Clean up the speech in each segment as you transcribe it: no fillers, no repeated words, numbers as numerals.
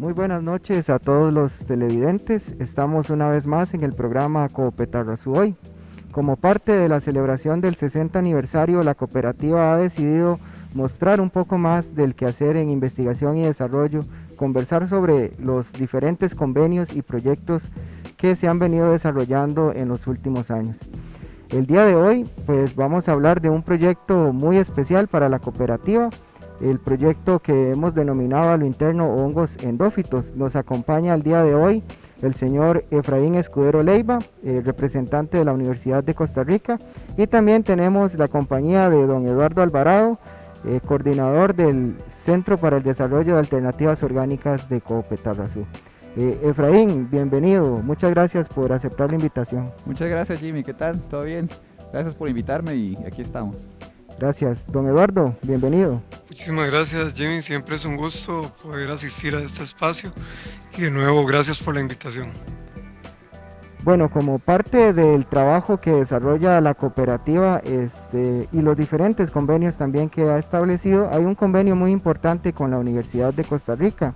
Muy buenas noches a todos los televidentes. Estamos una vez más en el programa Coopetarrazú Hoy. Como parte de la celebración del 60 aniversario, la cooperativa ha decidido mostrar un poco más del quehacer en investigación y desarrollo, conversar sobre los diferentes convenios y proyectos que se han venido desarrollando en los últimos años. El día de hoy, pues vamos a hablar de un proyecto muy especial para la cooperativa, el proyecto que hemos denominado a lo interno hongos endófitos. Nos acompaña el día de hoy el señor Efraín Escudero Leiva, representante de la Universidad de Costa Rica, y también tenemos la compañía de don Eduardo Alvarado, coordinador del Centro para el Desarrollo de Alternativas Orgánicas de Coopetarrazú. Efraín, bienvenido, muchas gracias por aceptar la invitación. Muchas gracias, Jimmy, ¿qué tal? ¿Todo bien? Gracias por invitarme y aquí estamos. Gracias. Don Eduardo, bienvenido. Muchísimas gracias, Jimmy, siempre es un gusto poder asistir a este espacio y de nuevo gracias por la invitación. Bueno, como parte del trabajo que desarrolla la cooperativa y los diferentes convenios también que ha establecido, hay un convenio muy importante con la Universidad de Costa Rica,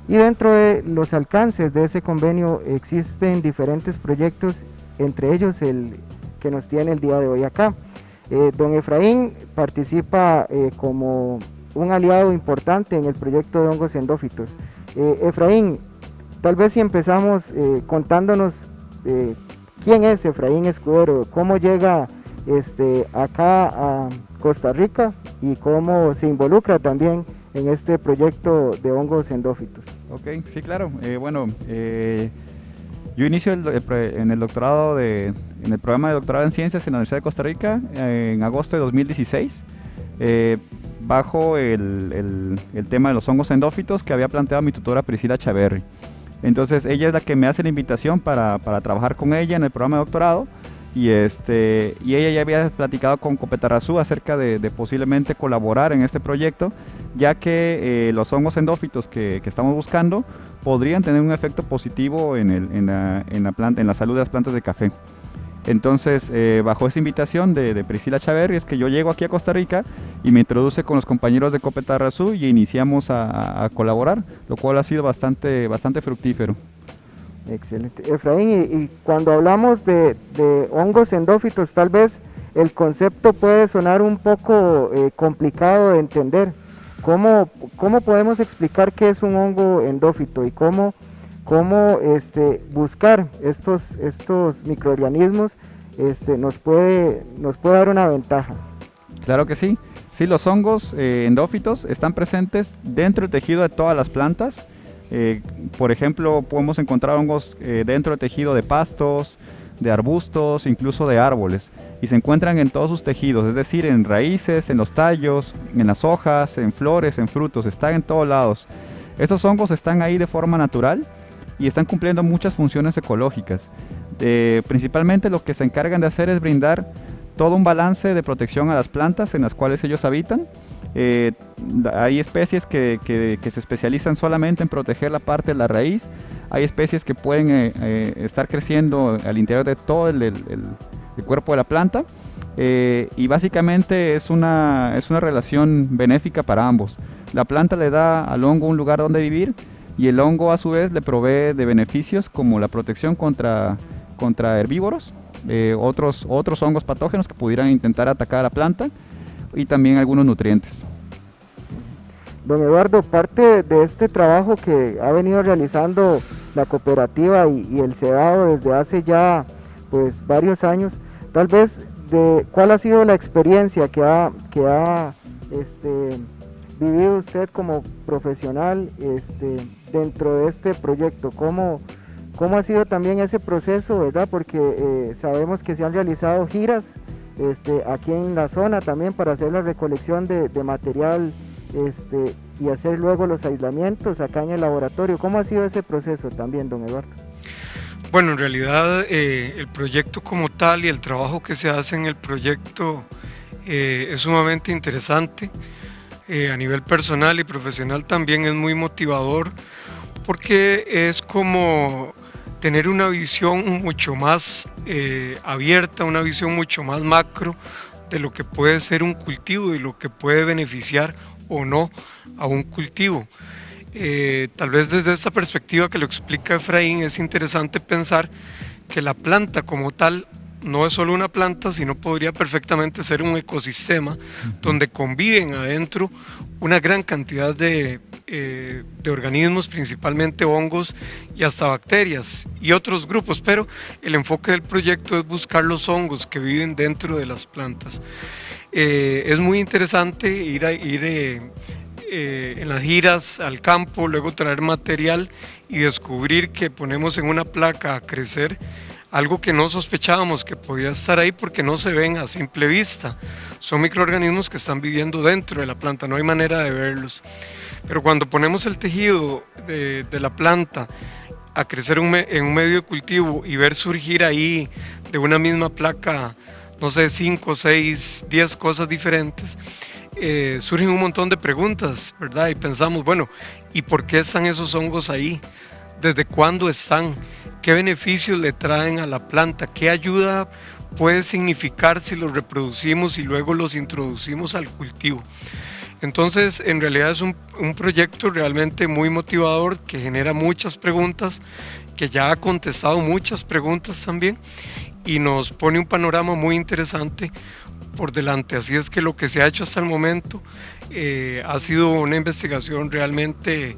y dentro de los alcances de ese convenio existen diferentes proyectos, entre ellos el que nos tiene el día de hoy acá. Don Efraín participa como un aliado importante en el proyecto de hongos endófitos. Efraín, tal vez si empezamos contándonos quién es Efraín Escudero, cómo llega acá a Costa Rica y cómo se involucra también en este proyecto de hongos endófitos. Ok, sí, claro. Yo inicio en el doctorado en el programa de doctorado en ciencias en la Universidad de Costa Rica en agosto de 2016, bajo el tema de los hongos endófitos que había planteado mi tutora Priscila Chaverri. Entonces ella es la que me hace la invitación para trabajar con ella en el programa de doctorado, y ella ya había platicado con Coopetarrazú acerca de posiblemente colaborar en este proyecto, ya que los hongos endófitos que estamos buscando podrían tener un efecto positivo en la salud de las plantas de café. Entonces, bajo esa invitación de Priscila Chaverri es que yo llego aquí a Costa Rica y me introduce con los compañeros de Coopetarrazú y iniciamos a colaborar, lo cual ha sido bastante fructífero. Excelente. Efraín, y cuando hablamos de hongos endófitos, tal vez el concepto puede sonar un poco complicado de entender. ¿Cómo podemos explicar qué es un hongo endófito y cómo buscar estos microorganismos nos puede dar una ventaja? Claro que sí. Sí, los hongos endófitos están presentes dentro del tejido de todas las plantas. Por ejemplo, podemos encontrar hongos dentro del tejido de pastos, de arbustos, incluso de árboles, y se encuentran en todos sus tejidos, es decir, en raíces, en los tallos, en las hojas, en flores, en frutos, están en todos lados. Estos hongos están ahí de forma natural y están cumpliendo muchas funciones ecológicas. Principalmente lo que se encargan de hacer es brindar todo un balance de protección a las plantas en las cuales ellos habitan. Hay especies que se especializan solamente en proteger la parte de la raíz. Hay especies que pueden estar creciendo al interior de todo el cuerpo de la planta, y básicamente es una relación benéfica para ambos. La planta le da al hongo un lugar donde vivir, y el hongo a su vez le provee de beneficios como la protección contra herbívoros, otros hongos patógenos que pudieran intentar atacar a la planta, y también algunos nutrientes. Don Eduardo, parte de este trabajo que ha venido realizando la cooperativa y el CEDAW desde hace ya pues varios años, tal vez cuál ha sido la experiencia que ha vivido usted como profesional dentro de este proyecto, cómo ha sido también ese proceso, ¿verdad? Porque sabemos que se han realizado giras aquí en la zona también para hacer la recolección de material y hacer luego los aislamientos acá en el laboratorio. ¿Cómo ha sido ese proceso también, don Eduardo? Bueno, en realidad el proyecto como tal y el trabajo que se hace en el proyecto es sumamente interesante. A nivel personal y profesional también es muy motivador, porque es como tener una visión mucho más abierta, una visión mucho más macro de lo que puede ser un cultivo y lo que puede beneficiar o no a un cultivo. Tal vez desde esta perspectiva que lo explica Efraín, es interesante pensar que la planta como tal no es solo una planta, sino podría perfectamente ser un ecosistema donde conviven adentro una gran cantidad de organismos, principalmente hongos y hasta bacterias y otros grupos, pero el enfoque del proyecto es buscar los hongos que viven dentro de las plantas. Es muy interesante ir en las giras al campo, luego traer material y descubrir que ponemos en una placa a crecer algo que no sospechábamos que podía estar ahí porque no se ven a simple vista. Son microorganismos que están viviendo dentro de la planta, no hay manera de verlos. Pero cuando ponemos el tejido de la planta a crecer en un medio de cultivo y ver surgir ahí de una misma placa, no sé, 5, 6, 10 cosas diferentes, surgen un montón de preguntas, ¿verdad? Y pensamos, bueno, ¿y por qué están esos hongos ahí? ¿Desde cuándo están? ¿Qué beneficios le traen a la planta? ¿Qué ayuda puede significar si los reproducimos y luego los introducimos al cultivo? Entonces, en realidad es un proyecto realmente muy motivador que genera muchas preguntas, que ya ha contestado muchas preguntas también y nos pone un panorama muy interesante por delante. Así es que lo que se ha hecho hasta el momento ha sido una investigación realmente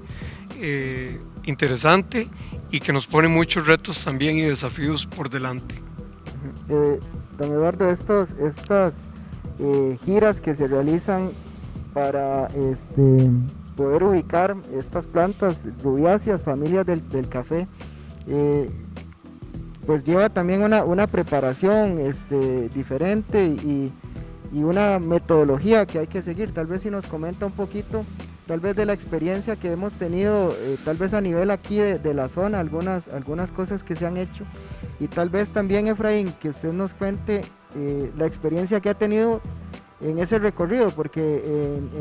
interesante y que nos pone muchos retos también y desafíos por delante. Don Eduardo, estas giras que se realizan para poder ubicar estas plantas rubiáceas, familias del café, pues lleva también una preparación diferente y una metodología que hay que seguir. Tal vez si nos comenta un poquito, tal vez de la experiencia que hemos tenido, tal vez a nivel aquí de la zona, algunas cosas que se han hecho, y tal vez también, Efraín, que usted nos cuente la experiencia que ha tenido en ese recorrido, porque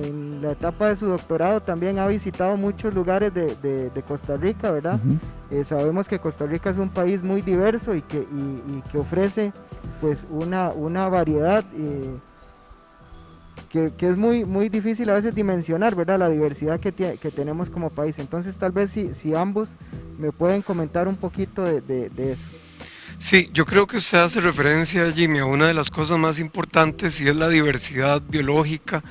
en la etapa de su doctorado también ha visitado muchos lugares de Costa Rica, ¿verdad? Sabemos que Costa Rica es un país muy diverso y que ofrece pues una variedad que es muy difícil a veces dimensionar, ¿verdad? La diversidad que tenemos como país. Entonces tal vez si ambos me pueden comentar un poquito de eso. Sí, yo creo que usted hace referencia, Jimmy, a una de las cosas más importantes y es la diversidad biológica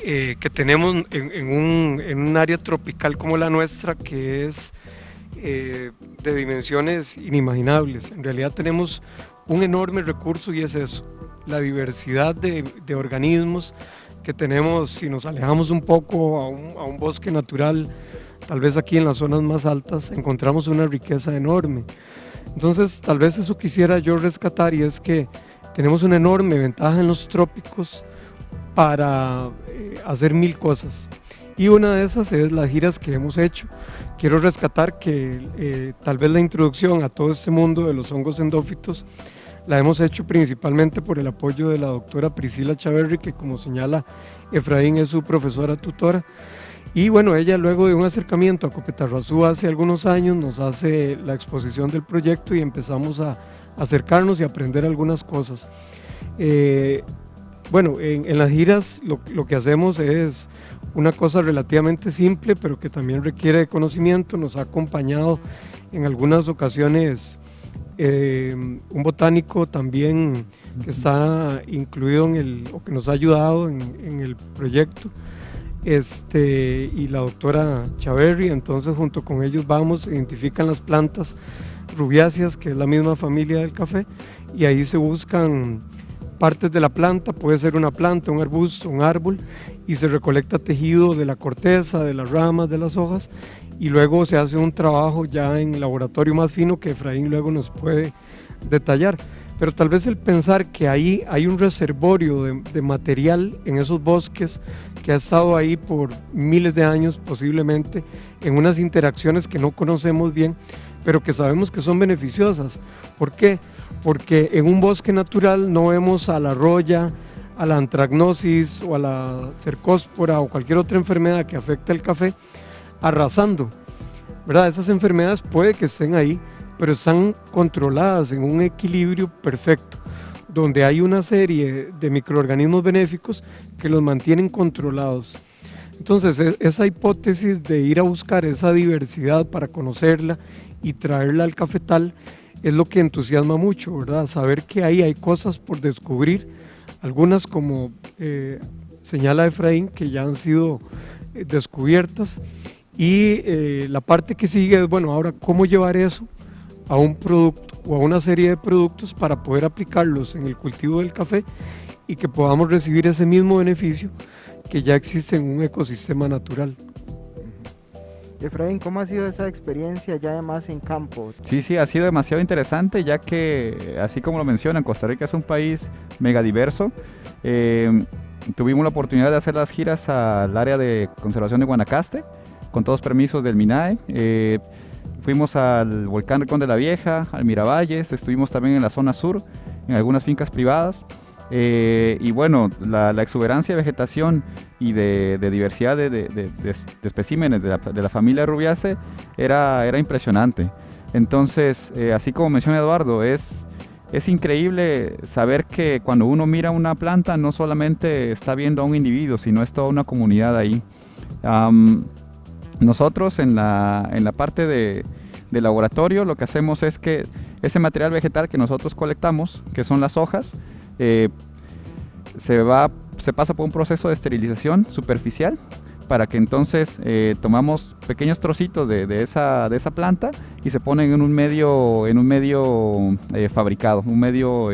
que tenemos en un área tropical como la nuestra, que es de dimensiones inimaginables. En realidad tenemos un enorme recurso y es eso, la diversidad de organismos que tenemos. Si nos alejamos un poco a un bosque natural, tal vez aquí en las zonas más altas, encontramos una riqueza enorme. Entonces, tal vez eso quisiera yo rescatar, y es que tenemos una enorme ventaja en los trópicos para hacer 1000 cosas. Y una de esas es las giras que hemos hecho. Quiero rescatar que tal vez la introducción a todo este mundo de los hongos endófitos la hemos hecho principalmente por el apoyo de la doctora Priscila Chaverri, que como señala Efraín es su profesora tutora. Y bueno, ella luego de un acercamiento a Copetarrazú hace algunos años nos hace la exposición del proyecto y empezamos a acercarnos y aprender algunas cosas. Bueno, en las giras lo que hacemos es una cosa relativamente simple, pero que también requiere de conocimiento. Nos ha acompañado en algunas ocasiones un botánico también que está incluido o que nos ha ayudado en el proyecto. Y la doctora Chaverri. Entonces junto con ellos identifican las plantas rubiáceas, que es la misma familia del café, y ahí se buscan partes de la planta, puede ser una planta, un arbusto, un árbol, y se recolecta tejido de la corteza, de las ramas, de las hojas, y luego se hace un trabajo ya en laboratorio más fino que Efraín luego nos puede detallar. Pero tal vez el pensar que ahí hay un reservorio de material en esos bosques que ha estado ahí por miles de años posiblemente, en unas interacciones que no conocemos bien, pero que sabemos que son beneficiosas. ¿Por qué? Porque en un bosque natural no vemos a la roya, a la antragnosis o a la cercóspora o cualquier otra enfermedad que afecte al café arrasando, ¿verdad? Esas enfermedades puede que estén ahí, pero están controladas en un equilibrio perfecto, donde hay una serie de microorganismos benéficos que los mantienen controlados. Entonces, esa hipótesis de ir a buscar esa diversidad para conocerla y traerla al cafetal es lo que entusiasma mucho, ¿verdad? Saber que ahí hay cosas por descubrir, algunas como señala Efraín, que ya han sido descubiertas, y la parte que sigue es, bueno, ahora cómo llevar eso a un producto o a una serie de productos para poder aplicarlos en el cultivo del café y que podamos recibir ese mismo beneficio que ya existe en un ecosistema natural. Efraín, ¿cómo ha sido esa experiencia ya además en campo? Sí, ha sido demasiado interesante, ya que, así como lo mencionan, Costa Rica es un país megadiverso. Tuvimos la oportunidad de hacer las giras al área de conservación de Guanacaste, con todos permisos del MINAE. Fuimos al volcán Rincón de la Vieja, al Miravalles, estuvimos también en la zona sur, en algunas fincas privadas. Y bueno, la exuberancia de vegetación y de diversidad de especímenes de la familia Rubiaceae era impresionante. Entonces, así como menciona Eduardo, es increíble saber que cuando uno mira una planta no solamente está viendo a un individuo, sino es toda una comunidad ahí. Nosotros en la parte de laboratorio lo que hacemos es que ese material vegetal que nosotros colectamos, que son las hojas, se pasa por un proceso de esterilización superficial para que entonces tomamos pequeños trocitos de esa planta y se ponen en un medio fabricado, un medio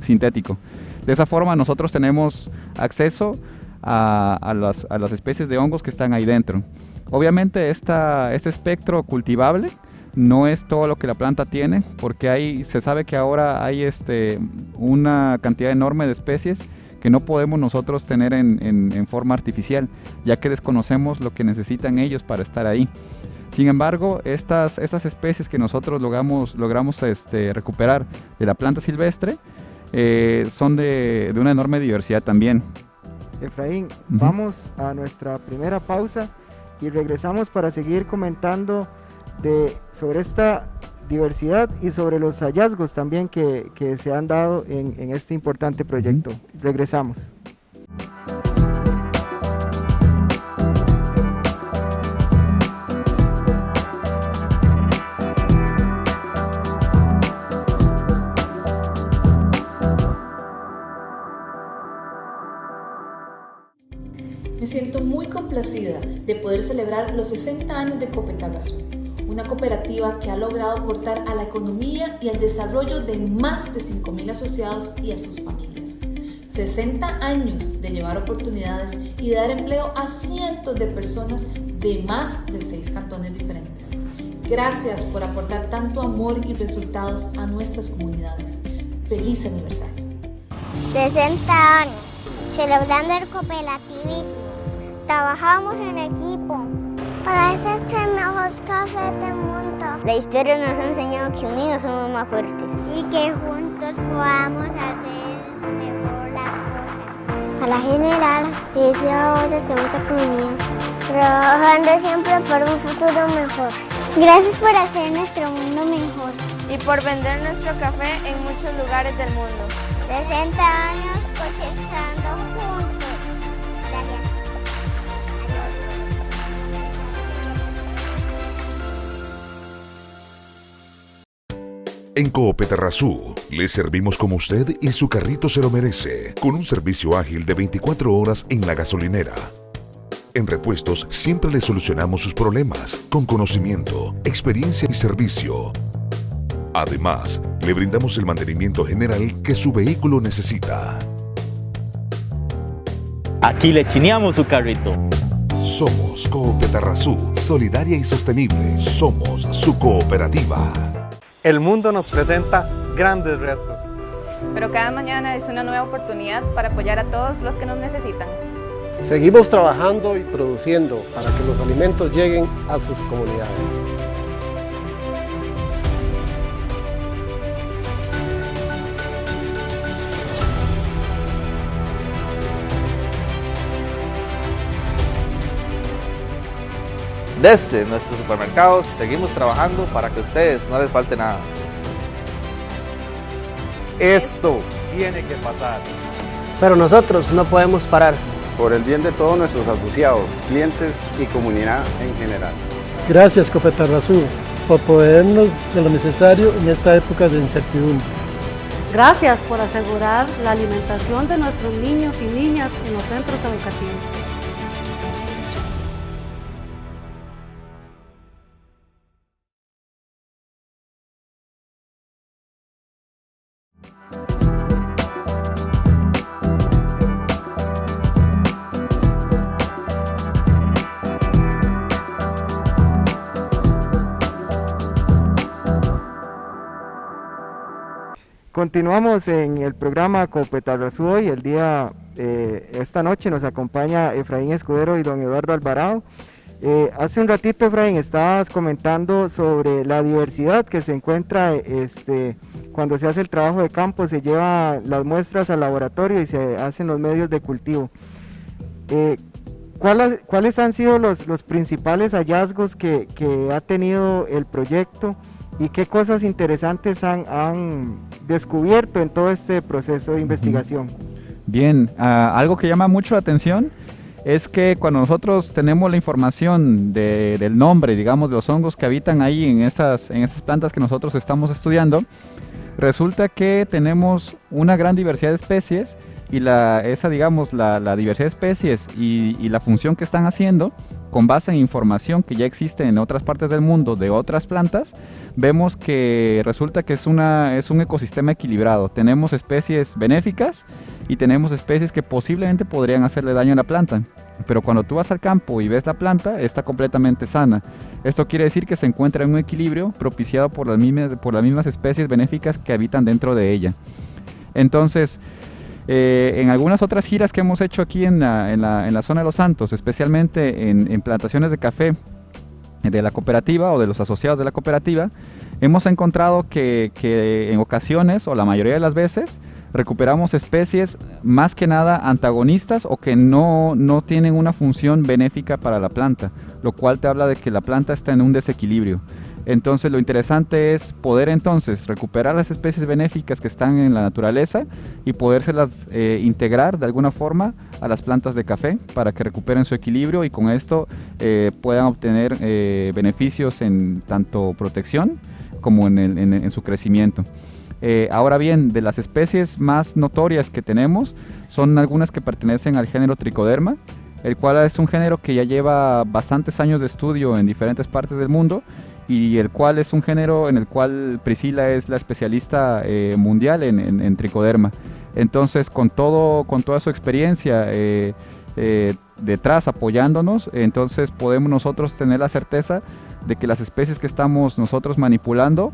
sintético. De esa forma nosotros tenemos acceso a las especies de hongos que están ahí dentro. Obviamente este espectro cultivable no es todo lo que la planta tiene, porque se sabe que ahora hay una cantidad enorme de especies que no podemos nosotros tener en forma artificial, ya que desconocemos lo que necesitan ellos para estar ahí. Sin embargo, estas especies que nosotros logramos recuperar de la planta silvestre son de una enorme diversidad también. Efraín, vamos a nuestra primera pausa y regresamos para seguir comentando sobre esta diversidad y sobre los hallazgos también que se han dado en este importante proyecto. Regresamos. Me siento muy complacida de poder celebrar los 60 años de Copetarrazú, una cooperativa que ha logrado aportar a la economía y al desarrollo de más de 5.000 asociados y a sus familias. 60 años de llevar oportunidades y de dar empleo a cientos de personas de más de 6 cantones diferentes. Gracias por aportar tanto amor y resultados a nuestras comunidades. ¡Feliz aniversario! 60 años, celebrando el cooperativismo. Trabajamos en equipo para hacer el mejor café del mundo. La historia nos ha enseñado que unidos somos más fuertes y que juntos podamos hacer mejor las cosas. Para generar deseos de esa economía, trabajando siempre por un futuro mejor. Gracias por hacer nuestro mundo mejor y por vender nuestro café en muchos lugares del mundo. 60 años cosechando juntos. Gracias. En Copetarrazú, le servimos como usted y su carrito se lo merece, con un servicio ágil de 24 horas en la gasolinera. En Repuestos siempre le solucionamos sus problemas, con conocimiento, experiencia y servicio. Además, le brindamos el mantenimiento general que su vehículo necesita. Aquí le chineamos su carrito. Somos Copetarrazú, solidaria y sostenible. Somos su cooperativa. El mundo nos presenta grandes retos. Pero cada mañana es una nueva oportunidad para apoyar a todos los que nos necesitan. Seguimos trabajando y produciendo para que los alimentos lleguen a sus comunidades. Desde nuestros supermercados seguimos trabajando para que a ustedes no les falte nada. Esto tiene que pasar. Pero nosotros no podemos parar. por el bien de todos nuestros asociados, clientes y comunidad en general. Gracias Copetarrazú por proveernos de lo necesario en esta época de incertidumbre. Gracias por asegurar la alimentación de nuestros niños y niñas en los centros educativos. Continuamos en el programa Copetarrazú hoy. Esta noche nos acompaña Efraín Escudero y don Eduardo Alvarado. Hace un ratito, Efraín, estabas comentando sobre la diversidad que se encuentra cuando se hace el trabajo de campo, se lleva las muestras al laboratorio y se hacen los medios de cultivo. ¿Cuáles han sido los principales hallazgos que ha tenido el proyecto? ¿Y qué cosas interesantes han descubierto en todo este proceso de investigación? Bien, algo que llama mucho la atención es que cuando nosotros tenemos la información del nombre, digamos, de los hongos que habitan ahí en esas plantas que nosotros estamos estudiando, resulta que tenemos una gran diversidad de especies y la diversidad de especies y la función que están haciendo con base en información que ya existe en otras partes del mundo de otras plantas, vemos que resulta que es un ecosistema equilibrado. Tenemos especies benéficas y tenemos especies que posiblemente podrían hacerle daño a la planta. Pero cuando tú vas al campo y ves la planta, está completamente sana. Esto quiere decir que se encuentra en un equilibrio propiciado por las mismas especies benéficas que habitan dentro de ella. Entonces, en algunas otras giras que hemos hecho aquí en la zona de Los Santos, especialmente en plantaciones de café de la cooperativa o de los asociados de la cooperativa, hemos encontrado que en ocasiones o la mayoría de las veces recuperamos especies más que nada antagonistas o que no tienen una función benéfica para la planta, lo cual te habla de que la planta está en un desequilibrio. Entonces lo interesante es poder entonces recuperar las especies benéficas que están en la naturaleza y podérselas integrar de alguna forma a las plantas de café para que recuperen su equilibrio y con esto puedan obtener beneficios en tanto protección como en su crecimiento. Ahora bien, de las especies más notorias que tenemos son algunas que pertenecen al género Trichoderma, el cual es un género que ya lleva bastantes años de estudio en diferentes partes del mundo y el cual es un género en el cual Priscila es la especialista mundial en Trichoderma. Entonces, con toda su experiencia detrás apoyándonos, entonces podemos nosotros tener la certeza de que las especies que estamos nosotros manipulando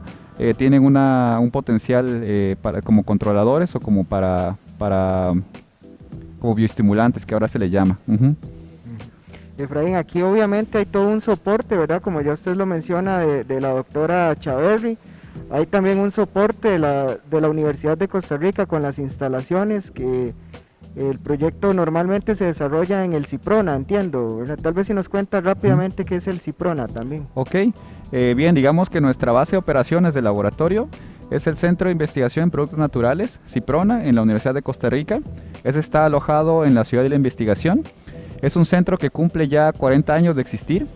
tienen un potencial como controladores o como como bioestimulantes, que ahora se le llama. Efraín, aquí obviamente hay todo un soporte, ¿verdad? Como ya usted lo menciona, de la doctora Chaverri. Hay también un soporte de la Universidad de Costa Rica con las instalaciones que el proyecto normalmente se desarrolla en el CIPRONA, entiendo, ¿verdad? Tal vez si nos cuenta rápidamente qué es el CIPRONA también. Ok, bien, digamos que nuestra base de operaciones de laboratorio es el Centro de Investigación en Productos Naturales, CIPRONA, en la Universidad de Costa Rica. Ese está alojado en la Ciudad de la Investigación. Es un centro que cumple ya 40 años de existir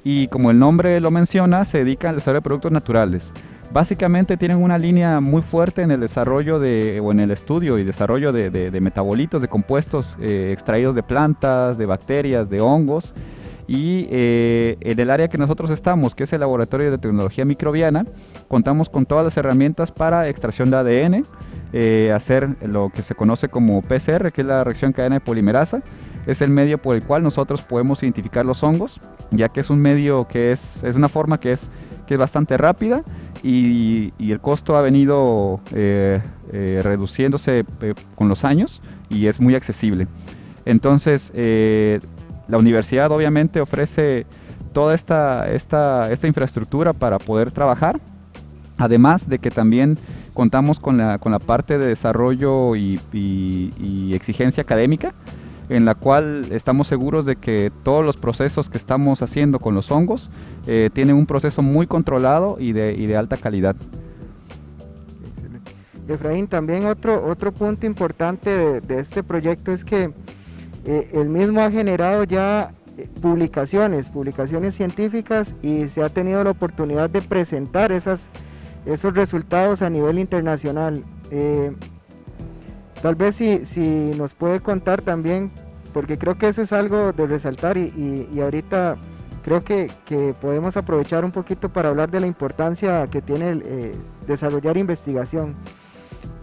y, como el nombre lo menciona, se dedica al desarrollo de productos naturales. Básicamente tienen una línea muy fuerte en el desarrollo o en el estudio y desarrollo de metabolitos, de compuestos extraídos de plantas, de bacterias, de hongos. Y en el área que nosotros estamos, que es el Laboratorio de Tecnología Microbiana, contamos con todas las herramientas para extracción de ADN, hacer lo que se conoce como PCR, que es la reacción cadena de polimerasa. Es el medio por el cual nosotros podemos identificar los hongos, ya que es un medio que es una forma que es bastante rápida y el costo ha venido reduciéndose con los años y es muy accesible. Entonces, la universidad obviamente ofrece toda esta infraestructura para poder trabajar, además de que también contamos con la parte de desarrollo y exigencia académica, en la cual estamos seguros de que todos los procesos que estamos haciendo con los hongos tienen un proceso muy controlado y de alta calidad. Efraín, también otro punto importante de este proyecto es que el mismo ha generado ya publicaciones científicas y se ha tenido la oportunidad de presentar esos resultados a nivel internacional. Tal vez si nos puede contar también, porque creo que eso es algo de resaltar y ahorita creo que podemos aprovechar un poquito para hablar de la importancia que tiene desarrollar investigación,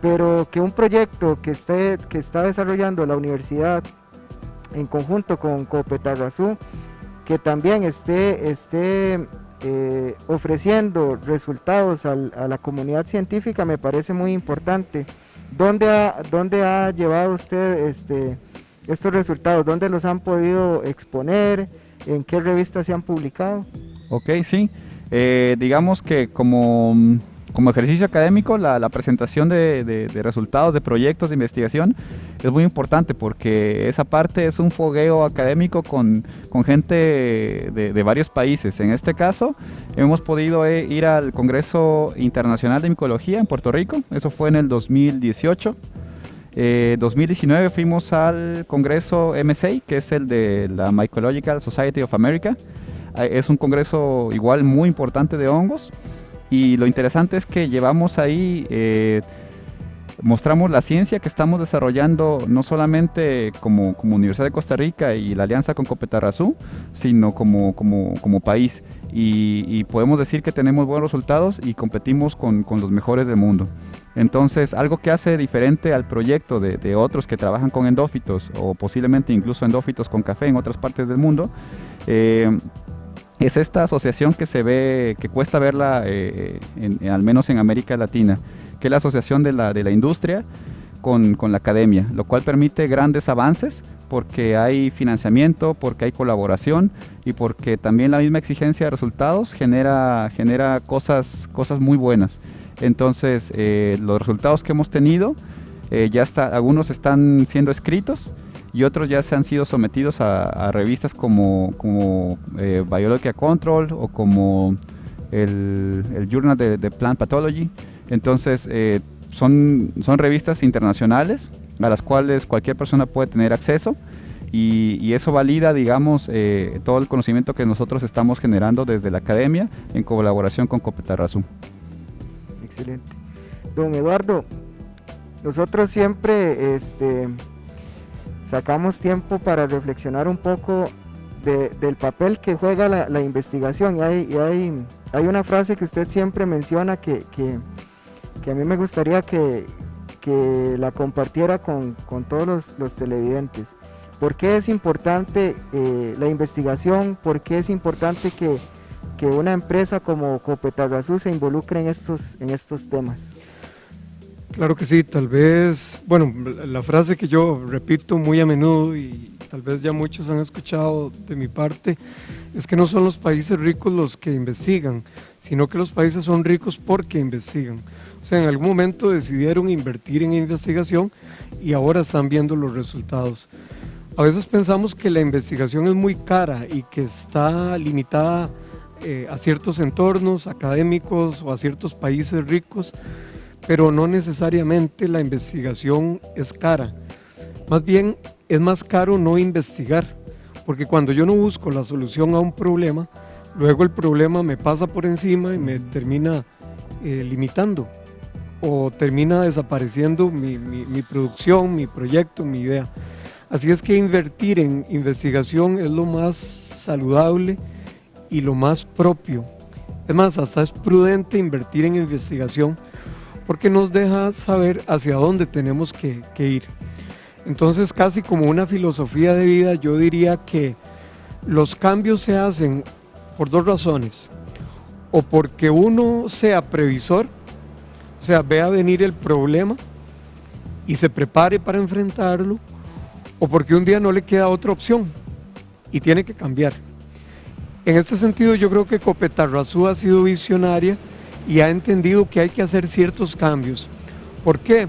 pero que un proyecto que está desarrollando la universidad en conjunto con Copetarrazú, que también esté ofreciendo resultados a la comunidad científica, me parece muy importante. ¿Dónde ha llevado usted estos resultados? ¿Dónde los han podido exponer? ¿En qué revistas se han publicado? Ok, sí. Digamos que como ejercicio académico, la presentación de resultados de proyectos de investigación es muy importante, porque esa parte es un fogueo académico con gente de varios países. En este caso, hemos podido ir al Congreso Internacional de Micología en Puerto Rico, eso fue en el 2018. 2019 fuimos al Congreso MSA, que es el de la Mycological Society of America. Es un congreso igual muy importante de hongos. Y lo interesante es que llevamos ahí, mostramos la ciencia que estamos desarrollando no solamente como Universidad de Costa Rica y la alianza con Copetarrazú, sino como país. Y podemos decir que tenemos buenos resultados y competimos con los mejores del mundo. Entonces, algo que hace diferente al proyecto de otros que trabajan con endófitos, o posiblemente incluso endófitos con café en otras partes del mundo, es esta asociación que se ve, que cuesta verla al menos en América Latina, que es la asociación de la industria con la academia, lo cual permite grandes avances porque hay financiamiento, porque hay colaboración y porque también la misma exigencia de resultados genera cosas muy buenas. Entonces, los resultados que hemos tenido, algunos están siendo escritos y otros ya se han sido sometidos a revistas como Biological Control o como el Journal de Plant Pathology. Entonces, son revistas internacionales a las cuales cualquier persona puede tener acceso y eso valida, digamos, todo el conocimiento que nosotros estamos generando desde la academia en colaboración con Copetarrazú. Excelente. Don Eduardo, nosotros siempre sacamos tiempo para reflexionar un poco del papel que juega la investigación y hay una frase que usted siempre menciona que a mí me gustaría que la compartiera con todos los televidentes. ¿Por qué es importante la investigación? ¿Por qué es importante que una empresa como Copetarrazú se involucre en estos temas? Claro que sí, tal vez, bueno, la frase que yo repito muy a menudo y tal vez ya muchos han escuchado de mi parte, es que no son los países ricos los que investigan, sino que los países son ricos porque investigan. O sea, en algún momento decidieron invertir en investigación y ahora están viendo los resultados. A veces pensamos que la investigación es muy cara y que está limitada a ciertos entornos académicos o a ciertos países ricos, pero no necesariamente la investigación es cara. Más bien es más caro no investigar, porque cuando yo no busco la solución a un problema, luego el problema me pasa por encima y me termina limitando o termina desapareciendo mi producción, mi proyecto, mi idea. Así es que invertir en investigación es lo más saludable y lo más propio. Es más, hasta es prudente invertir en investigación porque nos deja saber hacia dónde tenemos que ir. Entonces, casi como una filosofía de vida, yo diría que los cambios se hacen por dos razones. O porque uno sea previsor, o sea, vea venir el problema y se prepare para enfrentarlo, o porque un día no le queda otra opción y tiene que cambiar. En este sentido, yo creo que Copetarrazú ha sido visionaria y ha entendido que hay que hacer ciertos cambios. ¿Por qué?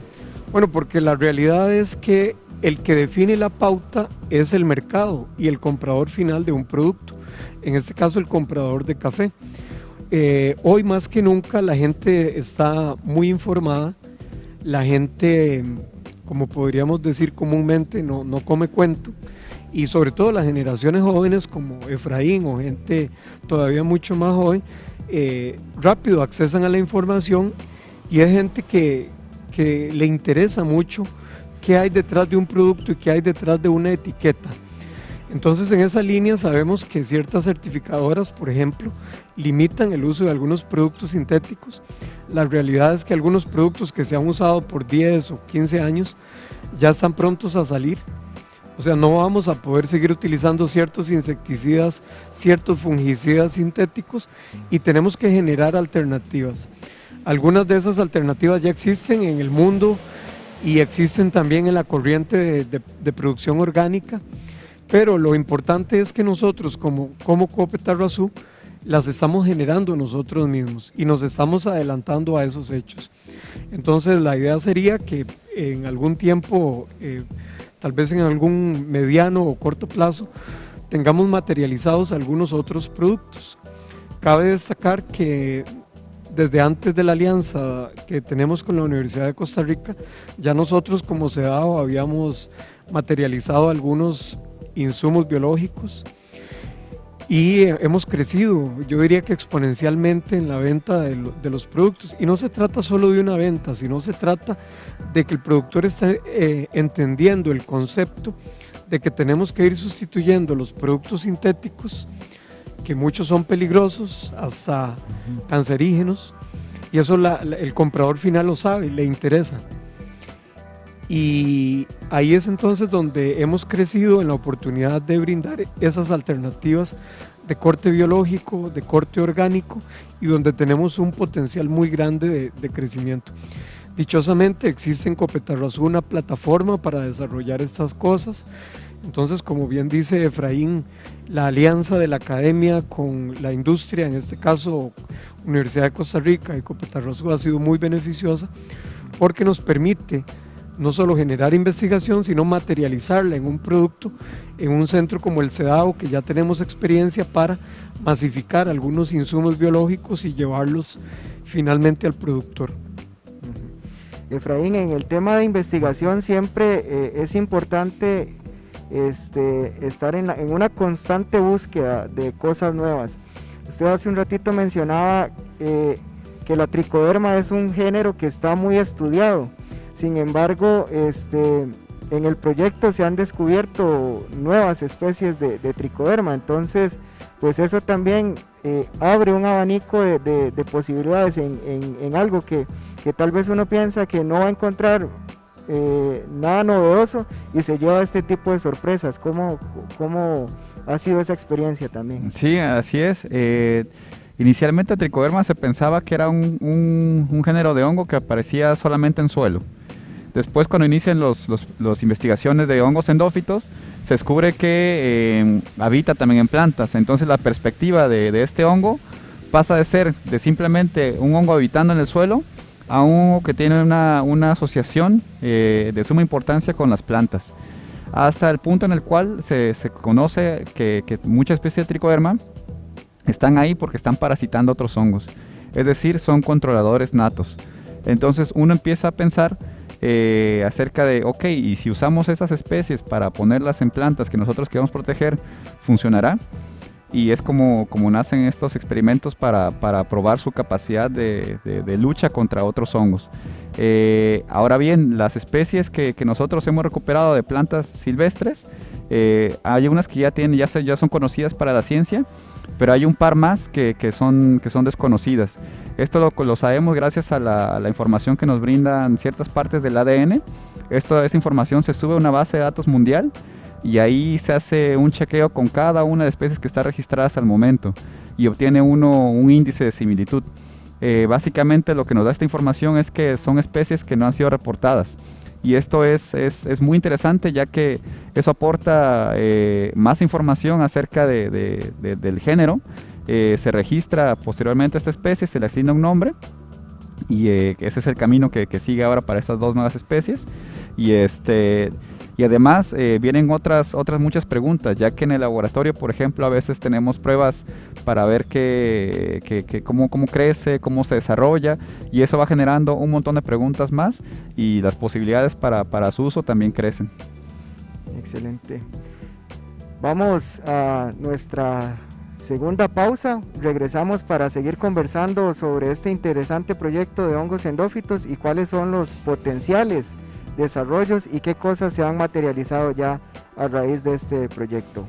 Bueno, porque la realidad es que el que define la pauta es el mercado y el comprador final de un producto, en este caso el comprador de café. Hoy más que nunca la gente está muy informada, la gente, como podríamos decir comúnmente, no come cuento, y sobre todo las generaciones jóvenes como Efraín o gente todavía mucho más joven, rápido accesan a la información y es gente que le interesa mucho qué hay detrás de un producto y qué hay detrás de una etiqueta. Entonces en esa línea sabemos que ciertas certificadoras, por ejemplo, limitan el uso de algunos productos sintéticos. La realidad es que algunos productos que se han usado por 10 o 15 años ya están prontos a salir. O sea, no vamos a poder seguir utilizando ciertos insecticidas, ciertos fungicidas sintéticos y tenemos que generar alternativas. Algunas de esas alternativas ya existen en el mundo y existen también en la corriente de producción orgánica, pero lo importante es que nosotros como Coop Tarrazú las estamos generando nosotros mismos y nos estamos adelantando a esos hechos. Entonces la idea sería que en algún tiempo, tal vez en algún mediano o corto plazo, tengamos materializados algunos otros productos. Cabe destacar que desde antes de la alianza que tenemos con la Universidad de Costa Rica, ya nosotros como CEDAW habíamos materializado algunos insumos biológicos y hemos crecido, yo diría que exponencialmente en la venta de los productos, y no se trata solo de una venta, sino se trata de que el productor está entendiendo el concepto de que tenemos que ir sustituyendo los productos sintéticos, que muchos son peligrosos, hasta cancerígenos, y eso el comprador final lo sabe, le interesa. Y ahí es entonces donde hemos crecido en la oportunidad de brindar esas alternativas de corte biológico, de corte orgánico, y donde tenemos un potencial muy grande de crecimiento. Dichosamente existe en Coop Tarrazú una plataforma para desarrollar estas cosas. Entonces, como bien dice Efraín, la alianza de la academia con la industria, en este caso Universidad de Costa Rica y Coop Tarrazú, ha sido muy beneficiosa porque nos permite no solo generar investigación, sino materializarla en un producto, en un centro como el CEDAW, que ya tenemos experiencia para masificar algunos insumos biológicos y llevarlos finalmente al productor. Efraín, en el tema de investigación siempre es importante estar en una constante búsqueda de cosas nuevas. Usted hace un ratito mencionaba que la tricoderma es un género que está muy estudiado. Sin embargo, en el proyecto se han descubierto nuevas especies de tricoderma, entonces pues eso también abre un abanico de posibilidades en algo que tal vez uno piensa que no va a encontrar nada novedoso y se lleva este tipo de sorpresas. ¿Cómo ha sido esa experiencia también? Sí, así es. Inicialmente tricoderma se pensaba que era un género de hongo que aparecía solamente en suelo. Después, cuando inician las investigaciones de hongos endófitos, se descubre que habita también en plantas. Entonces la perspectiva de este hongo pasa de ser de simplemente un hongo habitando en el suelo a un hongo que tiene una asociación de suma importancia con las plantas. Hasta el punto en el cual se conoce que muchas especies de tricoderma están ahí porque están parasitando otros hongos. Es decir, son controladores natos. Entonces uno empieza a pensar acerca de, ok, y si usamos esas especies para ponerlas en plantas que nosotros queremos proteger, ¿funcionará? Y es como nacen estos experimentos para probar su capacidad de lucha contra otros hongos. Ahora bien, las especies que nosotros hemos recuperado de plantas silvestres, hay unas que ya son conocidas para la ciencia, pero hay un par más que son desconocidas. Esto lo sabemos gracias a la información que nos brindan ciertas partes del ADN. Esta información se sube a una base de datos mundial y ahí se hace un chequeo con cada una de las especies que está registrada hasta el momento y obtiene uno un índice de similitud. Básicamente lo que nos da esta información es que son especies que no han sido reportadas. Y esto es muy interesante, ya que eso aporta más información acerca del género. Se registra posteriormente esta especie, se le asigna un nombre y ese es el camino que sigue ahora para estas dos nuevas especies. Y además vienen otras muchas preguntas, ya que en el laboratorio, por ejemplo, a veces tenemos pruebas para ver cómo crece, cómo se desarrolla, y eso va generando un montón de preguntas más y las posibilidades para su uso también crecen. Excelente. Vamos a nuestra segunda pausa, regresamos para seguir conversando sobre este interesante proyecto de hongos endófitos y cuáles son los potenciales desarrollos y qué cosas se han materializado ya a raíz de este proyecto.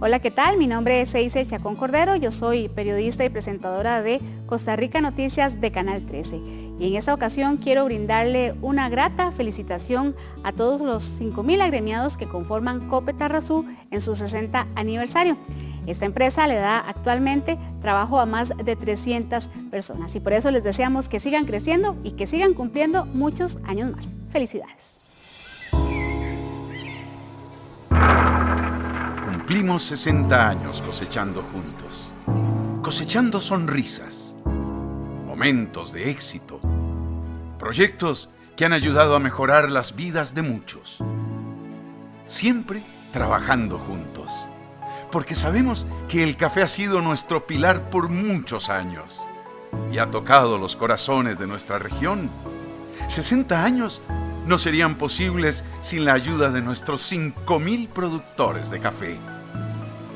Hola, ¿qué tal? Mi nombre es Eisel Chacón Cordero, yo soy periodista y presentadora de Costa Rica Noticias de Canal 13. Y en esta ocasión quiero brindarle una grata felicitación a todos los 5,000 agremiados que conforman Cope Tarrazú en su 60 aniversario. Esta empresa le da actualmente trabajo a más de 300 personas y por eso les deseamos que sigan creciendo y que sigan cumpliendo muchos años más. Felicidades. Cumplimos 60 años cosechando juntos, cosechando sonrisas, momentos de éxito, proyectos que han ayudado a mejorar las vidas de muchos. Siempre trabajando juntos, porque sabemos que el café ha sido nuestro pilar por muchos años y ha tocado los corazones de nuestra región. 60 años no serían posibles sin la ayuda de nuestros 5,000 productores de café,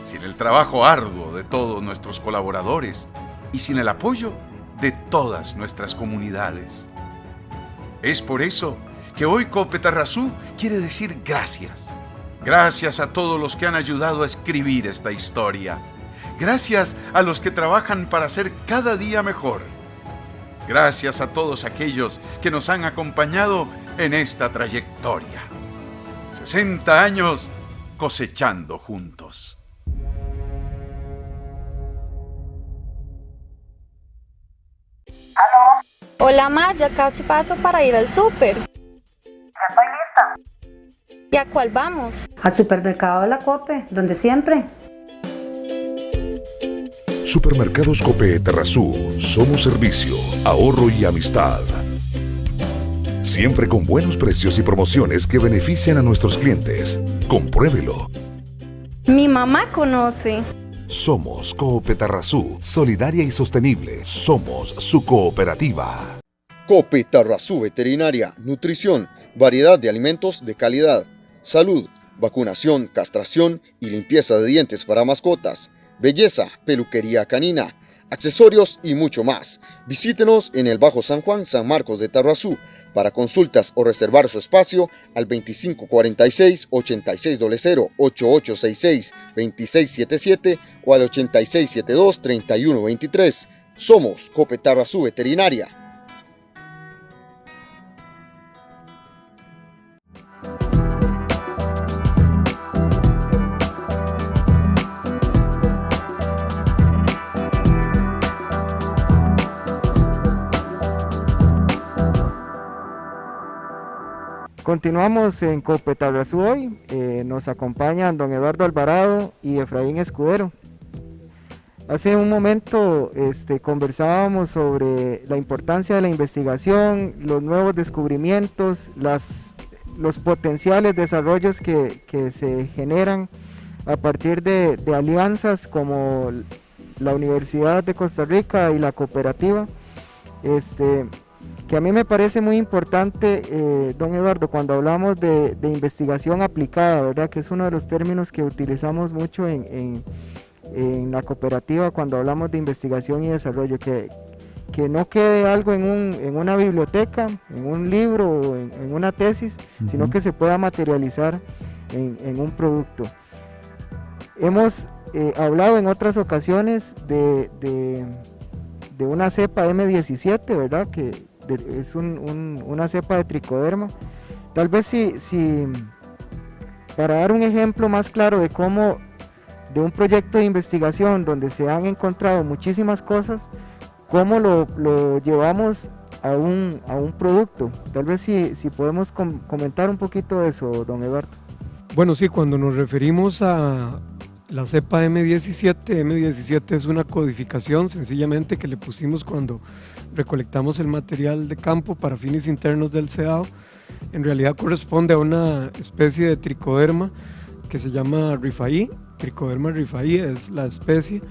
sin el trabajo arduo de todos nuestros colaboradores y sin el apoyo de todas nuestras comunidades. Es por eso que hoy Cope Tarrazú quiere decir gracias. Gracias a todos los que han ayudado a escribir esta historia. Gracias a los que trabajan para hacer cada día mejor. Gracias a todos aquellos que nos han acompañado en esta trayectoria. 60 años cosechando juntos. ¿Aló? Hola, ma, ya casi paso para ir al súper. Ya estoy lista. ¿Y a cuál vamos? Al supermercado de la Cope, donde siempre. Supermercados Cope Tarrazú. Somos servicio, ahorro y amistad. Siempre con buenos precios y promociones que benefician a nuestros clientes. Compruébelo. Mi mamá conoce. Somos Cope Tarrazú, solidaria y sostenible. Somos su cooperativa. Cope Tarrazú Veterinaria, nutrición, variedad de alimentos de calidad, salud, vacunación, castración y limpieza de dientes para mascotas, belleza, peluquería canina, accesorios y mucho más. Visítenos en el Bajo San Juan, San Marcos de Tarrazú. Para consultas o reservar su espacio al 2546-8600, 8866-2677 o al 8672-3123. Somos Cope Tarrazú Veterinaria. Continuamos en Cope Tarrazú hoy, nos acompañan don Eduardo Alvarado y Efraín Escudero. Hace un momento conversábamos sobre la importancia de la investigación, los nuevos descubrimientos, los potenciales desarrollos que se generan a partir de alianzas como la Universidad de Costa Rica y la cooperativa. Que a mí me parece muy importante, don Eduardo, cuando hablamos de investigación aplicada, ¿verdad? Que es uno de los términos que utilizamos mucho en la cooperativa cuando hablamos de investigación y desarrollo, que no quede algo en una biblioteca, en un libro o en una tesis, sino que se pueda materializar en un producto. Hemos hablado en otras ocasiones de una cepa M17, ¿verdad? Que es una cepa de tricoderma. Tal vez si para dar un ejemplo más claro de cómo de un proyecto de investigación donde se han encontrado muchísimas cosas, cómo lo llevamos a un producto. Tal vez si podemos comentar un poquito de eso, don Eduardo. Bueno, sí, cuando nos referimos a la cepa M17 es una codificación sencillamente que le pusimos cuando recolectamos el material de campo para fines internos del CEAO. En realidad corresponde a una especie de tricoderma que se llama Rifaí, Trichoderma rifaí es la especie.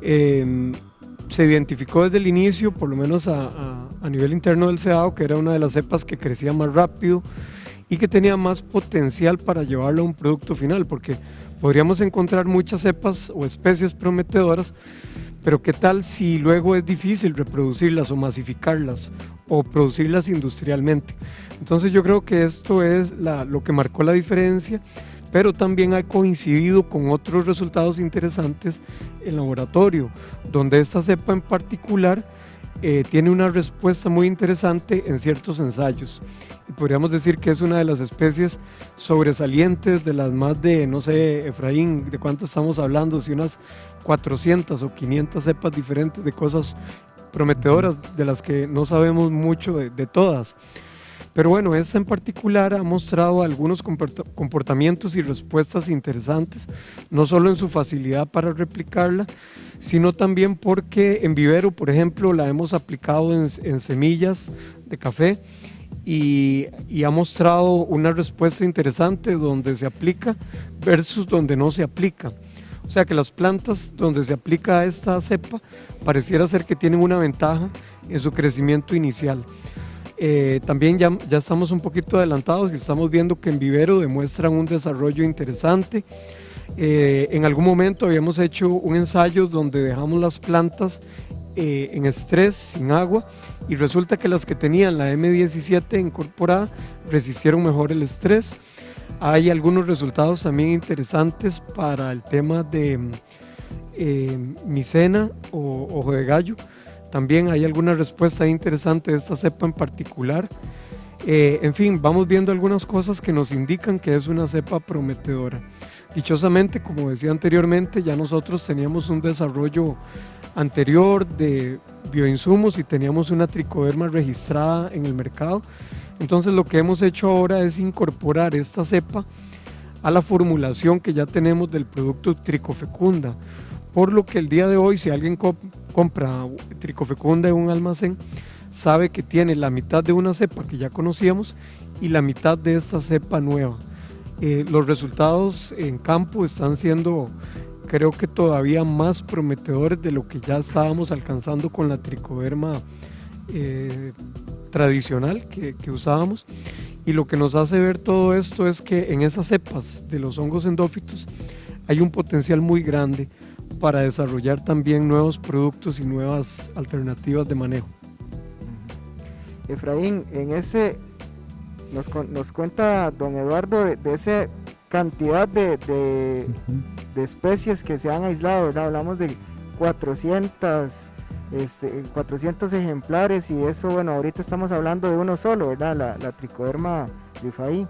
Se identificó desde el inicio, por lo menos a nivel interno del CEDAW, que era una de las cepas que crecía más rápido y que tenía más potencial para llevarlo a un producto final, porque podríamos encontrar muchas cepas o especies prometedoras, pero ¿qué tal si luego es difícil reproducirlas o masificarlas o producirlas industrialmente? Entonces yo creo que esto es lo que marcó la diferencia, pero también ha coincidido con otros resultados interesantes en laboratorio, donde esta cepa en particular tiene una respuesta muy interesante en ciertos ensayos. Y podríamos decir que es una de las especies sobresalientes de las más de, no sé, Efraín, ¿de cuánto estamos hablando? Si unas 400 o 500 cepas diferentes de cosas prometedoras, de las que no sabemos mucho de todas. Pero bueno, esta en particular ha mostrado algunos comportamientos y respuestas interesantes, no solo en su facilidad para replicarla, sino también porque en vivero, por ejemplo, la hemos aplicado en semillas de café y ha mostrado una respuesta interesante donde se aplica versus donde no se aplica. O sea que las plantas donde se aplica esta cepa pareciera ser que tienen una ventaja en su crecimiento inicial. También ya estamos un poquito adelantados y estamos viendo que en vivero demuestran un desarrollo interesante. En algún momento habíamos hecho un ensayo donde dejamos las plantas en estrés, sin agua, y resulta que las que tenían la M17 incorporada resistieron mejor el estrés. Hay algunos resultados también interesantes para el tema de micena o ojo de gallo. También hay alguna respuesta interesante de esta cepa en particular. En fin, vamos viendo algunas cosas que nos indican que es una cepa prometedora. Dichosamente, como decía anteriormente, ya nosotros teníamos un desarrollo anterior de bioinsumos y teníamos una tricoderma registrada en el mercado. Entonces lo que hemos hecho ahora es incorporar esta cepa a la formulación que ya tenemos del producto Tricofecunda. Por lo que el día de hoy, si alguien compra Tricofecunda en un almacén, sabe que tiene la mitad de una cepa que ya conocíamos y la mitad de esta cepa nueva. Los resultados en campo están siendo, creo que todavía más prometedores de lo que ya estábamos alcanzando con la tricoderma tradicional que usábamos. Y lo que nos hace ver todo esto es que en esas cepas de los hongos endófitos hay un potencial muy grande para desarrollar también nuevos productos y nuevas alternativas de manejo. Efraín, en ese nos cuenta don Eduardo de esa cantidad de especies que se han aislado, ¿verdad? Hablamos de 400 ejemplares y eso, bueno, ahorita estamos hablando de uno solo, ¿verdad? La Trichoderma rifaí.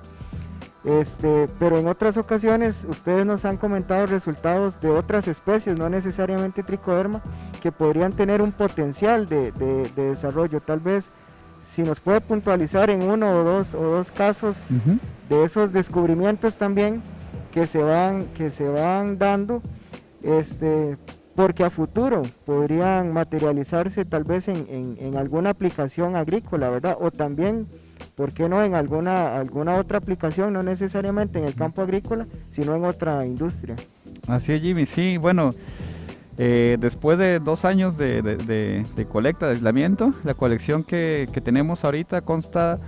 Pero en otras ocasiones ustedes nos han comentado resultados de otras especies, no necesariamente Trichoderma, que podrían tener un potencial de desarrollo. Tal vez si nos puede puntualizar en uno o dos casos de esos descubrimientos también que se van dando, porque a futuro podrían materializarse tal vez en alguna aplicación agrícola, ¿verdad? O también, ¿por qué no en alguna otra aplicación, no necesariamente en el campo agrícola, sino en otra industria? Así es, Jimmy, sí, bueno, después de 2 años de colecta, de aislamiento, la colección que tenemos ahorita consta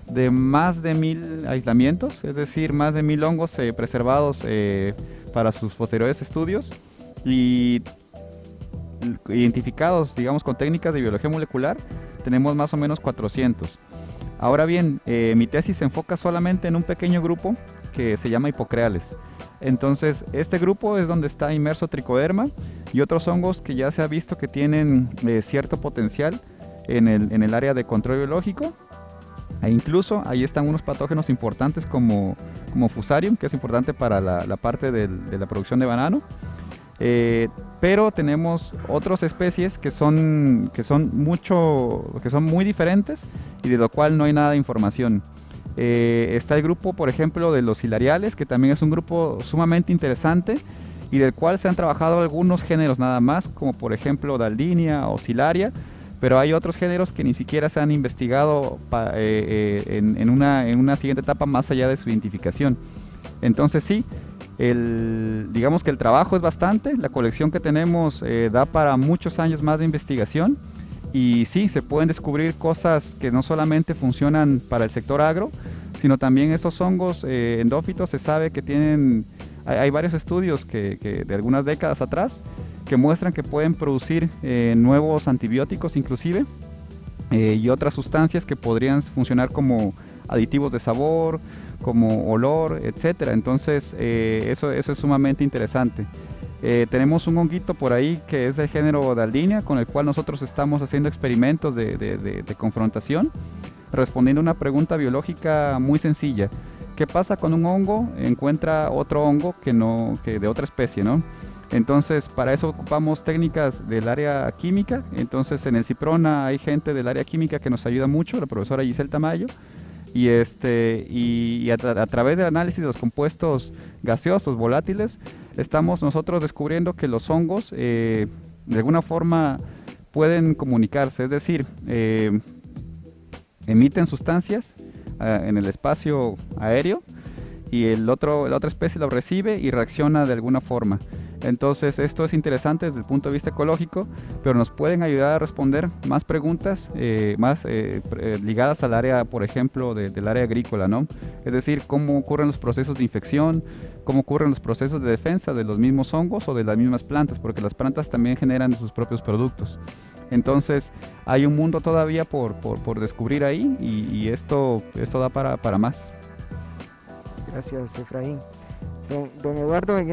de más de 1000 aislamientos, es decir, más de 1000 hongos preservados para sus posteriores estudios y identificados, digamos, con técnicas de biología molecular, tenemos más o menos 400. Ahora bien, mi tesis se enfoca solamente en un pequeño grupo que se llama hipocreales. Entonces, este grupo es donde está inmerso Trichoderma y otros hongos que ya se ha visto que tienen cierto potencial en el área de control biológico. E incluso ahí están unos patógenos importantes como Fusarium, que es importante para la parte de la producción de banano. Pero tenemos otras especies que son muy diferentes y de lo cual no hay nada de información. Está el grupo, por ejemplo, de los hilariales, que también es un grupo sumamente interesante y del cual se han trabajado algunos géneros nada más, como por ejemplo Daldinia o Silaria, pero hay otros géneros que ni siquiera se han investigado en una siguiente etapa más allá de su identificación. Entonces sí, digamos que el trabajo es bastante, la colección que tenemos da para muchos años más de investigación, y sí, se pueden descubrir cosas que no solamente funcionan para el sector agro, sino también estos hongos endófitos se sabe que hay varios estudios que de algunas décadas atrás que muestran que pueden producir nuevos antibióticos inclusive, y otras sustancias que podrían funcionar como aditivos de sabor, como olor, etcétera. Entonces eso es sumamente interesante. Tenemos un honguito por ahí que es del género Daldinia, con el cual nosotros estamos haciendo experimentos de confrontación, respondiendo a una pregunta biológica muy sencilla. ¿Qué pasa cuando un hongo encuentra otro hongo que de otra especie, ¿no? Entonces, para eso ocupamos técnicas del área química. Entonces, en el CIPRONA hay gente del área química que nos ayuda mucho, la profesora Giselle Tamayo, y a través del análisis de los compuestos gaseosos volátiles, estamos nosotros descubriendo que los hongos de alguna forma pueden comunicarse, es decir, emiten sustancias en el espacio aéreo, y la otra especie lo recibe y reacciona de alguna forma. Entonces esto es interesante desde el punto de vista ecológico, pero nos pueden ayudar a responder más preguntas ligadas al área, por ejemplo, del área agrícola, ¿no? Es decir, cómo ocurren los procesos de infección, cómo ocurren los procesos de defensa de los mismos hongos o de las mismas plantas, porque las plantas también generan sus propios productos. Entonces hay un mundo todavía por descubrir ahí, y esto da para más. Gracias, Efraín. Don Eduardo, en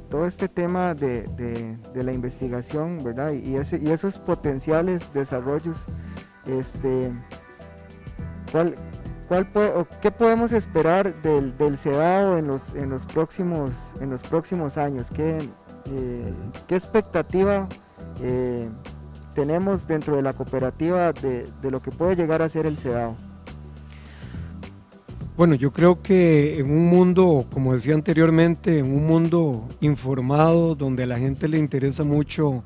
todo este tema de la investigación, ¿verdad? Y esos potenciales desarrollos, ¿qué podemos esperar del CEDAW en los próximos años? ¿Qué expectativa tenemos dentro de la cooperativa de lo que puede llegar a ser el CEDAW? Bueno, yo creo que en un mundo, como decía anteriormente, en un mundo informado, donde a la gente le interesa mucho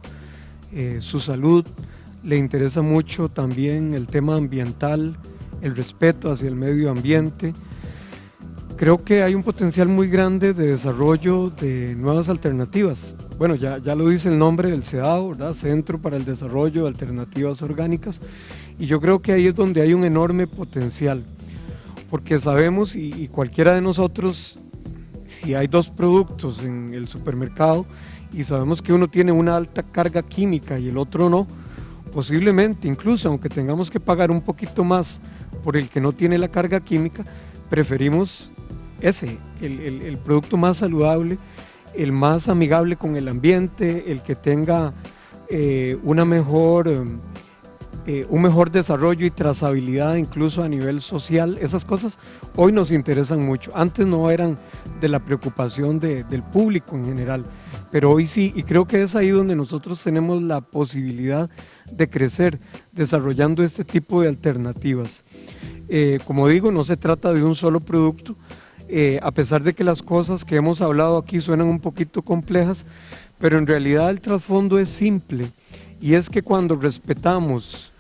su salud, le interesa mucho también el tema ambiental, el respeto hacia el medio ambiente, creo que hay un potencial muy grande de desarrollo de nuevas alternativas. Bueno, ya lo dice el nombre del CEDAW, ¿verdad? Centro para el Desarrollo de Alternativas Orgánicas, y yo creo que ahí es donde hay un enorme potencial. Porque sabemos, y cualquiera de nosotros, si hay dos productos en el supermercado y sabemos que uno tiene una alta carga química y el otro no, posiblemente, incluso aunque tengamos que pagar un poquito más por el que no tiene la carga química, preferimos el producto más saludable, el más amigable con el ambiente, el que tenga un mejor desarrollo y trazabilidad incluso a nivel social. Esas cosas hoy nos interesan mucho. Antes no eran de la preocupación del público en general, pero hoy sí, y creo que es ahí donde nosotros tenemos la posibilidad de crecer desarrollando este tipo de alternativas. Como digo, no se trata de un solo producto, a pesar de que las cosas que hemos hablado aquí suenan un poquito complejas, pero en realidad el trasfondo es simple, y es que cuando respetamos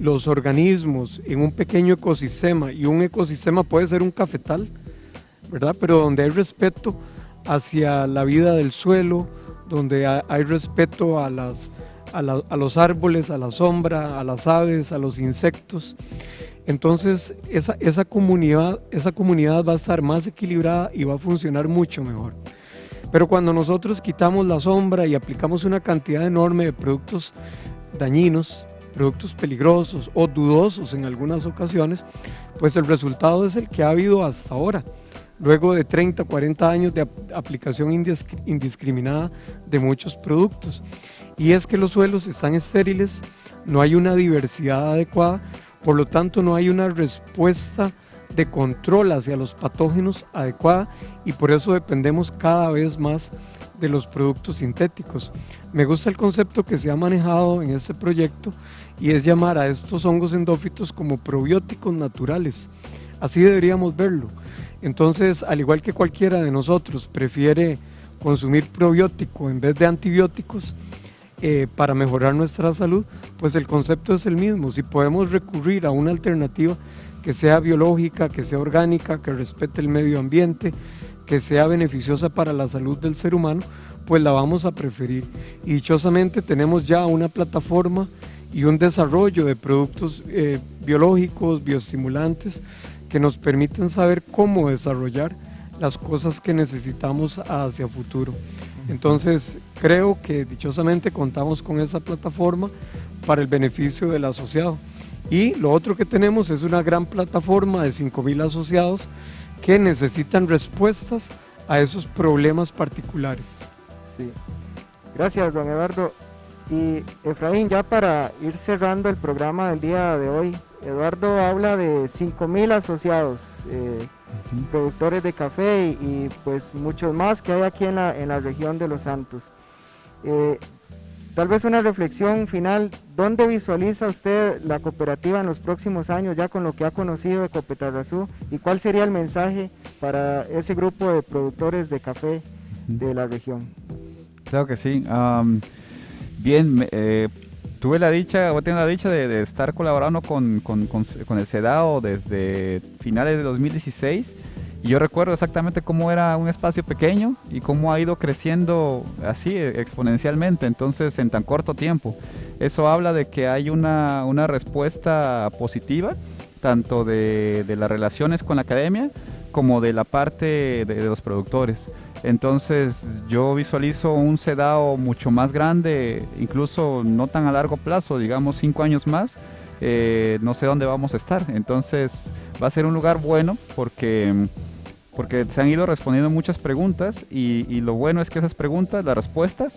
los organismos en un pequeño ecosistema, y un ecosistema puede ser un cafetal, ¿verdad? Pero donde hay respeto hacia la vida del suelo, donde hay respeto a los árboles, a la sombra, a las aves, a los insectos, entonces esa comunidad va a estar más equilibrada y va a funcionar mucho mejor. Pero cuando nosotros quitamos la sombra y aplicamos una cantidad enorme de productos dañinos, productos peligrosos o dudosos en algunas ocasiones, pues el resultado es el que ha habido hasta ahora, luego de 30, 40 años de aplicación indiscriminada de muchos productos. Y es que los suelos están estériles, no hay una diversidad adecuada, por lo tanto no hay una respuesta de control hacia los patógenos adecuada, y por eso dependemos cada vez más de los productos sintéticos. Me gusta el concepto que se ha manejado en este proyecto, y es llamar a estos hongos endófitos como probióticos naturales. Así deberíamos verlo. Entonces, al igual que cualquiera de nosotros prefiere consumir probiótico en vez de antibióticos para mejorar nuestra salud, pues el concepto es el mismo. Si podemos recurrir a una alternativa que que sea biológica, que sea orgánica, que respete el medio ambiente, que sea beneficiosa para la salud del ser humano, pues la vamos a preferir. Y dichosamente tenemos ya una plataforma y un desarrollo de productos biológicos, bioestimulantes, que nos permiten saber cómo desarrollar las cosas que necesitamos hacia futuro. Entonces creo que dichosamente contamos con esa plataforma para el beneficio del asociado. Y lo otro que tenemos es una gran plataforma de 5.000 asociados que necesitan respuestas a esos problemas particulares. Sí. Gracias, don Eduardo. Y Efraín, ya para ir cerrando el programa del día de hoy, Eduardo habla de 5.000 asociados, productores de café y pues muchos más que hay aquí en la región de Los Santos. Tal vez una reflexión final, ¿dónde visualiza usted la cooperativa en los próximos años ya con lo que ha conocido de Copetarrazú? ¿Y cuál sería el mensaje para ese grupo de productores de café de la región? Claro que sí. Bien, tuve la dicha, o tengo la dicha de estar colaborando con el CEDAO desde finales de 2016. Y yo recuerdo exactamente cómo era un espacio pequeño y cómo ha ido creciendo así exponencialmente, entonces en tan corto tiempo. Eso habla de que hay una respuesta positiva, tanto de las relaciones con la academia como de la parte de los productores. Entonces yo visualizo un CEDAO mucho más grande, incluso no tan a largo plazo, digamos 5 años más, no sé dónde vamos a estar. Entonces va a ser un lugar bueno porque se han ido respondiendo muchas preguntas y lo bueno es que esas preguntas, las respuestas,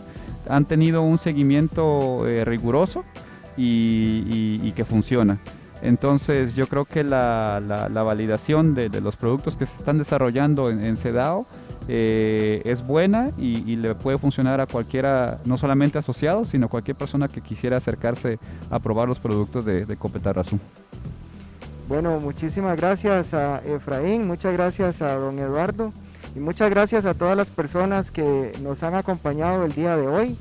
han tenido un seguimiento riguroso y que funciona. Entonces yo creo que la validación de los productos que se están desarrollando en CEDAO es buena y le puede funcionar a cualquiera, no solamente asociados, sino a cualquier persona que quisiera acercarse a probar los productos de Copetarrazú. Bueno, muchísimas gracias a Efraín, muchas gracias a don Eduardo y muchas gracias a todas las personas que nos han acompañado el día de hoy.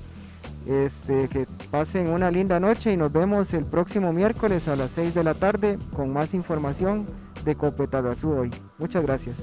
Que pasen una linda noche y nos vemos el próximo miércoles a las 6 de la tarde con más información de Copetarrazú hoy. Muchas gracias.